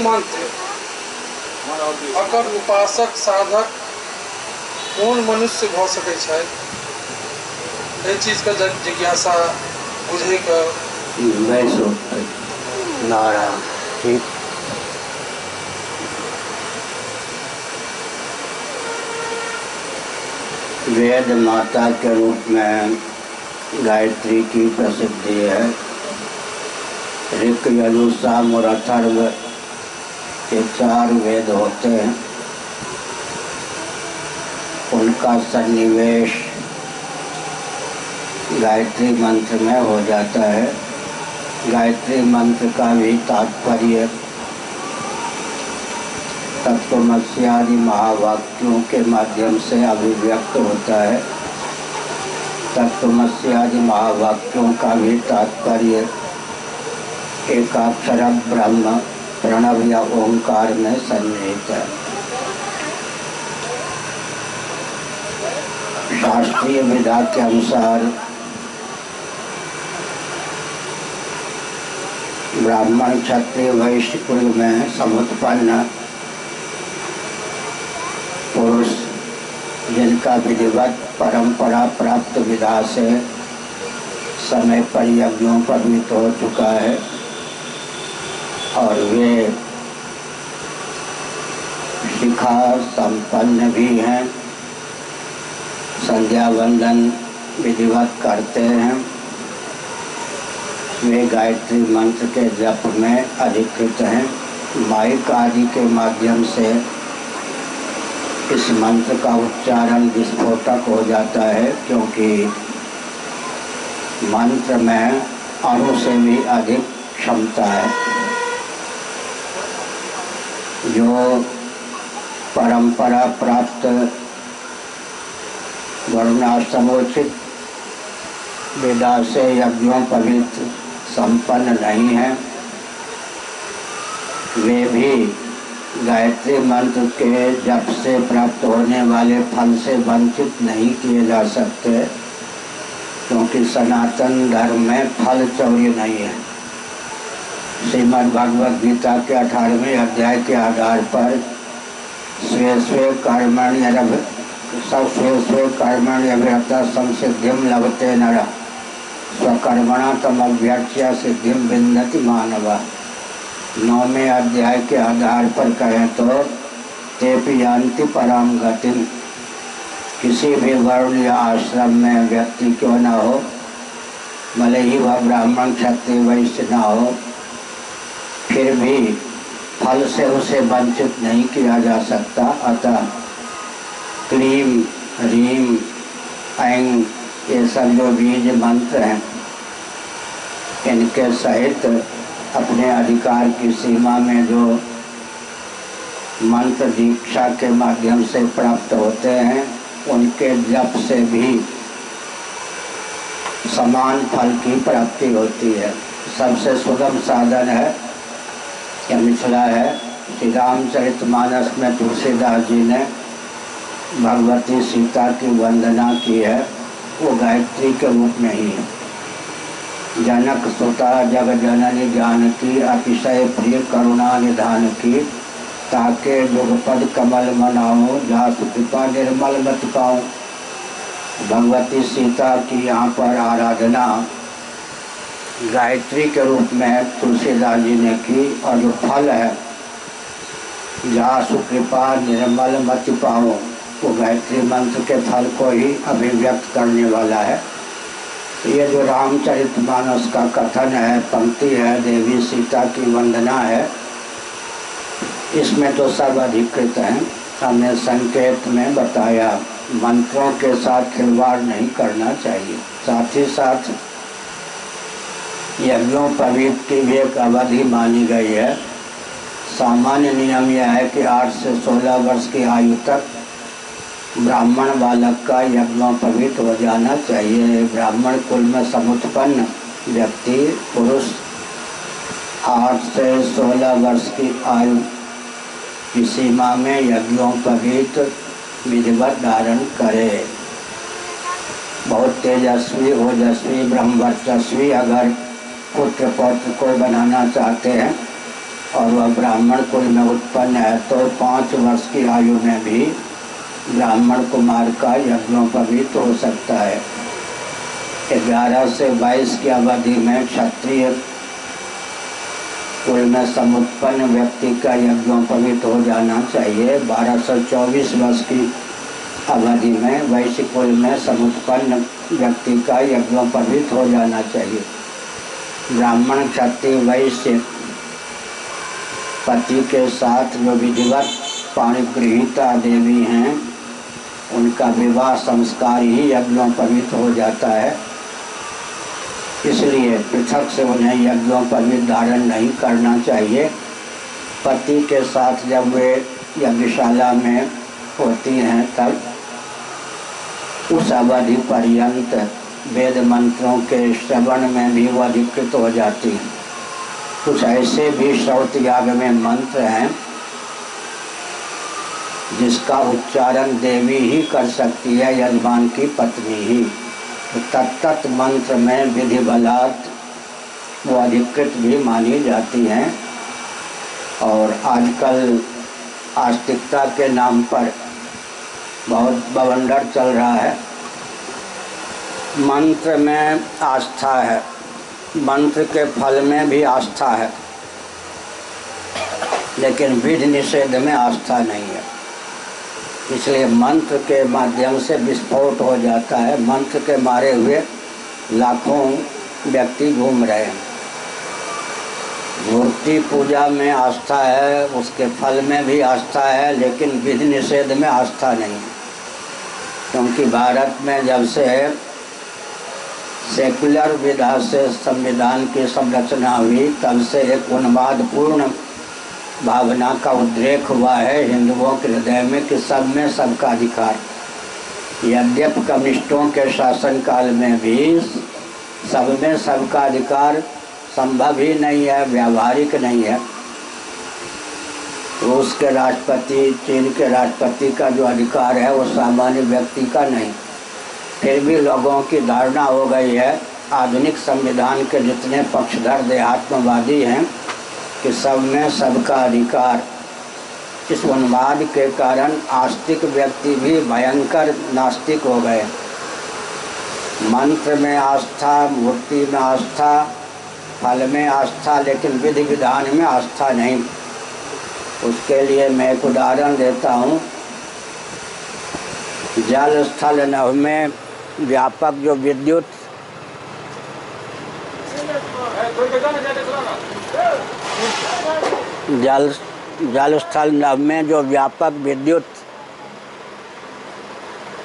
मंत्र अकर उपासक साधक कौन मनुष्य भ सकै छै? एहि चीज का जिज्ञासा बुझे का नारायण। ठीक। वेद माता के रूप में गायत्री की प्रसिद्धि है। ऋक, यजु, साम और अथर्व के 4 वेद होते हैं। उनका सन्निवेश गायत्री मंत्र में हो जाता है। गायत्री मंत्र का भी तात्पर्य तत्वमसि आदि महावाक्यों के माध्यम से अभिव्यक्त होता है। तत्वमसि आदि महावाक्यों का भी तात्पर्य एकाक्षर ब्रह्म प्रणव या ओंकार में सन्निहित है। शास्त्रीय विधा के अनुसार ब्राह्मण, क्षत्रिय, वैश्य कुल में समुत्पन्न पुरुष जिनका विधिवत परंपरा प्राप्त विधा से समय पर यज्ञों पवित हो चुका है और वे शिखा संपन्न भी हैं, संध्या वंदन विधिवत करते हैं, वे गायत्री मंत्र के जप में अधिकृत हैं। माइक आदि के माध्यम से इस मंत्र का उच्चारण विस्फोटक हो जाता है, क्योंकि मंत्र में अणु से भी अधिक क्षमता है। जो परंपरा प्राप्त वर्णाश्रमोचित विधा से यज्ञों पवित्र संपन्न नहीं है, वे भी गायत्री मंत्र के जप से प्राप्त होने वाले फल से वंचित नहीं किए जा सकते, क्योंकि सनातन धर्म में फल चौर्य नहीं है। श्रीमद् भगवद गीता के 18वें अध्याय के आधार पर स्वे स्वे कर्मण्यभिरता संसिद्धिम लभते नरः स्वकर्मणा तमभ्यर्च्य सिद्धिम विन्दति मानवः। 9वें अध्याय के आधार पर कहें तो तेपि यान्ति पराम गतिम। किसी भी वर्ण या आश्रम में व्यक्ति क्यों न हो, भले ही वह ब्राह्मण, क्षत्रिय, वैश्य न हो, फिर भी फल से उसे वंचित नहीं किया जा सकता। अतः क्लीम, ह्रीम, ऐं ये सब जो बीज मंत्र हैं, इनके सहित अपने अधिकार की सीमा में जो मंत्र दीक्षा के माध्यम से प्राप्त होते हैं, उनके जप से भी समान फल की प्राप्ति होती है। सबसे सुगम साधन है या मिथिला है। श्री रामचरितमानस में तुलसीदास जी ने भगवती सीता की वंदना की है, वो गायत्री के रूप में ही है। जनक सुता जग जननी जानकी, अतिशय प्रिय करुणा निधान की, ताके जुगपद कमल मनाओ, जासु कृपा निर्मल मति पाओ। भगवती सीता की यहाँ पर आराधना गायत्री के रूप में तुलसीदास जी ने की, और जो फल है जासु कृपा निर्मल मति पाओ, वो गायत्री मंत्र के फल को ही अभिव्यक्त करने वाला है। ये जो रामचरितमानस का कथन है, पंक्ति है, देवी सीता की वंदना है, इसमें तो सब अधिकृत हैं। हमने संकेत में बताया मंत्रों के साथ खिलवाड़ नहीं करना चाहिए। साथ ही साथ यज्ञों पवित्र की भी एक अवधि मानी गई है। सामान्य नियम यह है कि 8 से 16 वर्ष की आयु तक ब्राह्मण बालक का यज्ञोपवीत हो जाना चाहिए। ब्राह्मण कुल में समुत्पन्न व्यक्ति पुरुष 8 से 16 वर्ष की आयु की सीमा में यज्ञोपवीत विधिवत धारण करे। बहुत तेजस्वी ओजस्वी ब्रह्मवर्चस्वी अगर पुत्र पौत्र को बनाना चाहते हैं और वह ब्राह्मण कुल में उत्पन्न है तो 5 वर्ष की आयु में भी ब्राह्मण कुमार का यज्ञोपवीत हो सकता है। 11 से 22 की अवधि में क्षत्रिय कुल में समुत्पन्न व्यक्ति का यज्ञोपवीत हो जाना चाहिए। 12 से 24 वर्ष की अवधि में वैश्य कुल में समुत्पन्न व्यक्ति का यज्ञोपवीत हो जाना चाहिए। ब्राह्मण क्षत्रिय वैश्य पति के साथ जो विधिवत पाणिग्रहीता देवी हैं उनका विवाह संस्कार ही यज्ञोपवीत हो जाता है, इसलिए पृथक से उन्हें यज्ञोपवीत धारण नहीं करना चाहिए। पति के साथ जब वे यज्ञशाला में होती हैं तब उस अवधि पर्यंत वेद मंत्रों के श्रवण में भी वह अधिकृत हो जाती हैं। कुछ ऐसे भी श्रौत याग में मंत्र हैं जिसका उच्चारण देवी ही कर सकती है, यजमान की पत्नी ही। तो तत्त मंत्र में विधि बलात् वो अधिकृत भी मानी जाती हैं। और आजकल आस्तिकता के नाम पर बहुत बवंडर चल रहा है। मंत्र में आस्था है, मंत्र के फल में भी आस्था है, लेकिन विधि निषेध में आस्था नहीं है। इसलिए मंत्र के माध्यम से विस्फोट हो जाता है। मंत्र के मारे हुए लाखों व्यक्ति घूम रहे हैं। मूर्ति पूजा में आस्था है, उसके फल में भी आस्था है, लेकिन विधि निषेध में आस्था नहीं है। क्योंकि भारत में जब से सेकुलर विधा से संविधान की संरचना हुई तब से एक उन्मादपूर्ण भावना का उद्रेक हुआ है हिंदुओं के हृदय में कि सब में सबका अधिकार। यद्यपि कम्युनिस्टों के शासनकाल में भी सब में सबका अधिकार संभव ही नहीं है, व्यावहारिक नहीं है। रूस के राष्ट्रपति, चीन के राष्ट्रपति का जो अधिकार है वो सामान्य व्यक्ति का नहीं। फिर भी लोगों की धारणा हो गई है, आधुनिक संविधान के जितने पक्षधर देहात्मवादी हैं, कि सब में सबका अधिकार। इस उन्माद के कारण आस्तिक व्यक्ति भी भयंकर नास्तिक हो गए। मंत्र में आस्था, मूर्ति में आस्था, फल में आस्था, लेकिन विधि विधान में आस्था नहीं। उसके लिए मैं एक उदाहरण देता हूँ। जल स्थल नभ में व्यापक जो विद्युत जल स्थल नभ में जो व्यापक विद्युत,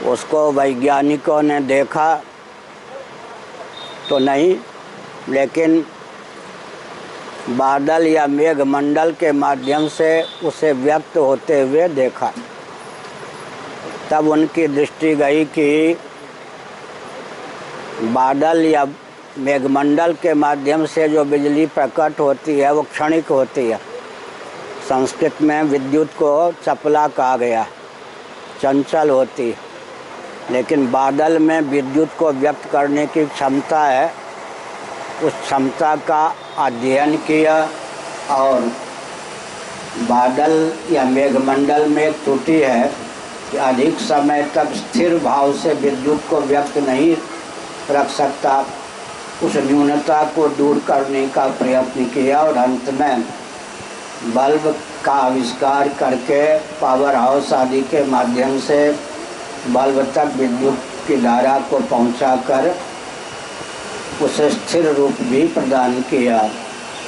उसको वैज्ञानिकों ने देखा तो नहीं, लेकिन बादल या मेघमंडल के माध्यम से उसे व्यक्त होते हुए देखा। तब उनकी दृष्टि गई कि बादल या मेघमंडल के माध्यम से जो बिजली प्रकट होती है वो क्षणिक होती है। संस्कृत में विद्युत को चपला कहा गया, चंचल होती है। लेकिन बादल में विद्युत को व्यक्त करने की क्षमता है। उस क्षमता का अध्ययन किया और बादल या मेघमंडल में एक त्रुटि है कि अधिक समय तक स्थिर भाव से विद्युत को व्यक्त नहीं रख सकता। उस न्यूनता को दूर करने का प्रयत्न किया और अंत में बल्ब का आविष्कार करके पावर हाउस आदि के माध्यम से बल्ब तक विद्युत की धारा को पहुंचाकर उसे स्थिर रूप भी प्रदान किया।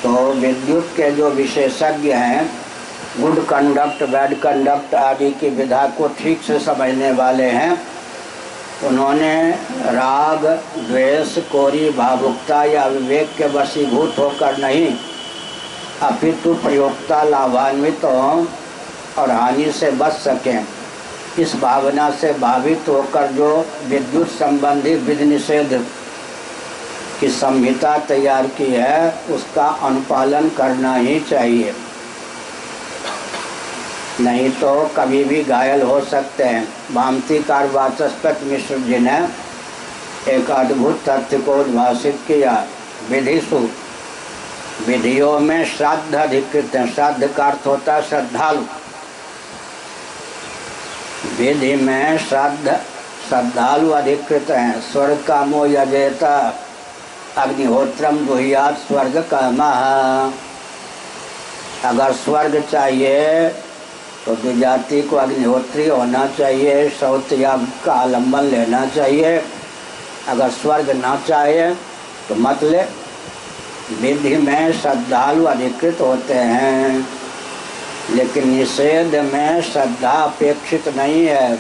तो विद्युत के जो विशेषज्ञ हैं, गुड कंडक्ट, बैड कंडक्ट आदि की विधा को ठीक से समझने वाले हैं, उन्होंने राग, द्वेष, कोरी, भावुकता या विवेक के वशीभूत होकर नहीं, अपितु प्रयोक्ता लाभान्वित हों और हानि से बच सकें, इस भावना से भावित होकर जो विद्युत संबंधी विधि निषेध की संहिता तैयार की है उसका अनुपालन करना ही चाहिए, नहीं तो कभी भी घायल हो सकते हैं। भामतीकार वाचस्पति मिश्र जी ने एक अद्भुत तथ्य को उद्भाषित किया। विधिषु विधियों में श्राद्ध अधिकृत है। श्राद्ध का अर्थ होता है श्रद्धालु। विधि में श्रद्धालु अधिकृत हैं। स्वर्ग कामो यजेत अग्निहोत्रम जुहुयात् स्वर्ग कामः। अगर स्वर्ग चाहिए तो द्विजाति को अग्निहोत्री होना चाहिए, श्रौतयाग का आलम्बन लेना चाहिए। अगर स्वर्ग ना चाहे तो मत ले। विधि में श्रद्धालु अधिकृत होते हैं, लेकिन निषेध में श्रद्धा अपेक्षित नहीं है।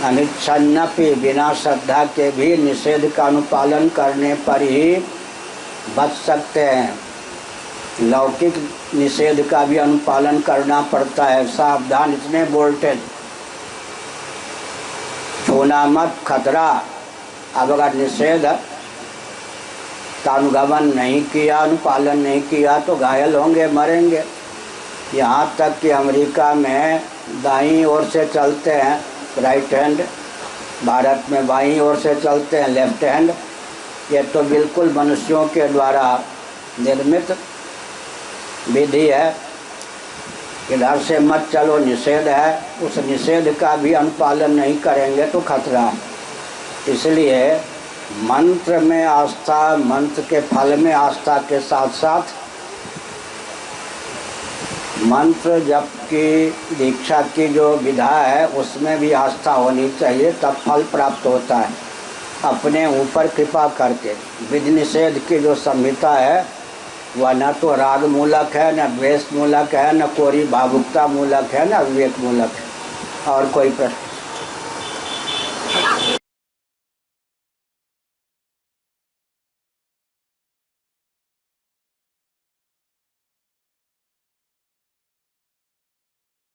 अनिच्छन्नपि बिना श्रद्धा के भी निषेध का अनुपालन करने पर ही बच सकते हैं। लौकिक निषेध का भी अनुपालन करना पड़ता है। सावधान, इतने वोल्टेज, छूना मत, खतरा। अब अगर निषेध का अनुगमन नहीं किया, अनुपालन नहीं किया तो घायल होंगे, मरेंगे। यहाँ तक कि अमेरिका में दाईं ओर से चलते हैं राइट हैंड, भारत में बाईं ओर से चलते हैं लेफ्ट हैंड। ये तो बिल्कुल मनुष्यों के द्वारा निर्मित विधि है। इधर से मत चलो, निषेध है। उस निषेध का भी अनुपालन नहीं करेंगे तो खतरा है। इसलिए मंत्र में आस्था, मंत्र के फल में आस्था के साथ साथ मंत्र जप की दीक्षा की जो विधा है उसमें भी आस्था होनी चाहिए, तब फल प्राप्त होता है। अपने ऊपर कृपा करके विधि निषेध की जो संहिता है वह न तो राग मूलक है, न द्वेष मूलक है, न कोरी भावुकता मूलक है, न विवेक मूलक है। और कोई प्रश्न?